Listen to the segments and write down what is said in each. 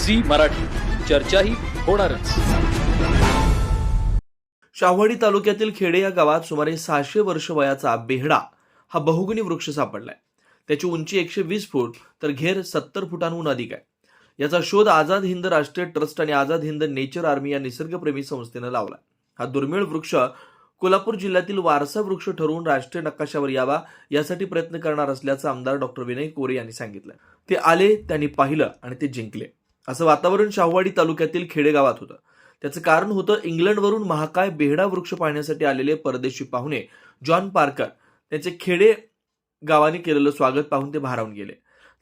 Zee Marathi, चर्चाही होणारच. शाहवाडी तालुक्यातील खेडे या गावात सुमारे 600 वर्ष वयाचा बेहडा हा बहुगुणी वृक्ष सापडलाय. त्याची उंची 120 फूट तर घेर 70 फुटांहून अधिक आहे. याचा शोध आझाद हिंद राष्ट्रीय ट्रस्ट आणि आझाद हिंद नेचर आर्मी या निसर्गप्रेमी संस्थेनं लावला. हा दुर्मिळ वृक्ष कोल्हापूर जिल्ह्यातील वारसा वृक्ष ठरवून राष्ट्रीय नकाशावर यावा यासाठी प्रयत्न करणार असल्याचं आमदार डॉक्टर विनय कोरे यांनी सांगितलं. ते आले, त्यांनी पाहिलं आणि ते जिंकले. असं वातावरण शाहवाडी तालुक्यातील खेडेगावात होतं. त्याचं कारण होतं इंग्लंडवरून महाकाय बेहडा वृक्ष पाहण्यासाठी आलेले परदेशी पाहुणे जॉन पार्कर. त्यांचे खेडे गावाने केलेलं स्वागत पाहून ते भारावून गेले.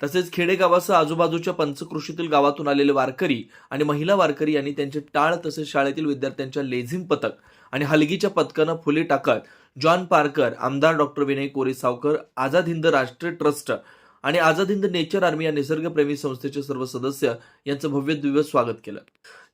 तसेच खेडे गावासह आजूबाजूच्या पंचकृषीतील गावातून आलेले वारकरी आणि महिला वारकरी यांनी त्यांचे टाळ तसेच शाळेतील विद्यार्थ्यांच्या लेझिम पथक आणि हलगीच्या पथकानं फुले टाकत जॉन पार्कर, आमदार डॉक्टर विनय कोरे सावकर, आझाद हिंद राष्ट्रीय ट्रस्ट आणि आझाद हिंद नेचर आर्मी या निसर्गप्रेमी संस्थेचे सर्व सदस्य यांचं भव्य दिव्य स्वागत केलं.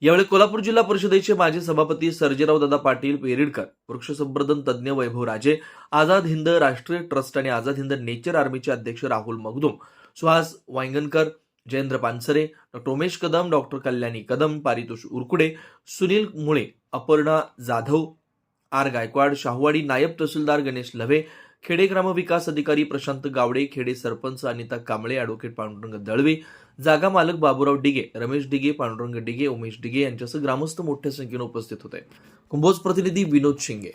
यावेळी कोल्हापूर जिल्हा परिषदेचे माजी सभापती सर्जेराव दादा पाटील पेरिडकर, वृक्ष संवर्धन तज्ज्ञ वैभव राजे, आझाद हिंद राष्ट्रीय ट्रस्ट आणि आझाद हिंद नेचर आर्मीचे अध्यक्ष राहुल मगदुम, सुहास वांगणकर, जयेंद्र पानसरे, डॉक्टर उमेश कदम, डॉक्टर कल्याणी कदम, पारितोष उरकुडे, सुनील मुळे, अपर्णा जाधव, आर गायकवाड, शाहवाडी नायब तहसीलदार गणेश लव्हे, खेडे ग्रामविकास अधिकारी प्रशांत गावडे, खेडे सरपंच अनिता कांबळे, ॲडव्होकेट पांडुरंग दळवे, जागा मालक बाबूराव डिगे, रमेश डिगे, पांडुरंग डिगे, उमेश डिगे यांच्यासह ग्रामस्थ मोठ्या संख्येने उपस्थित होते. कुंभोज प्रतिनिधी विनोद शिंगे.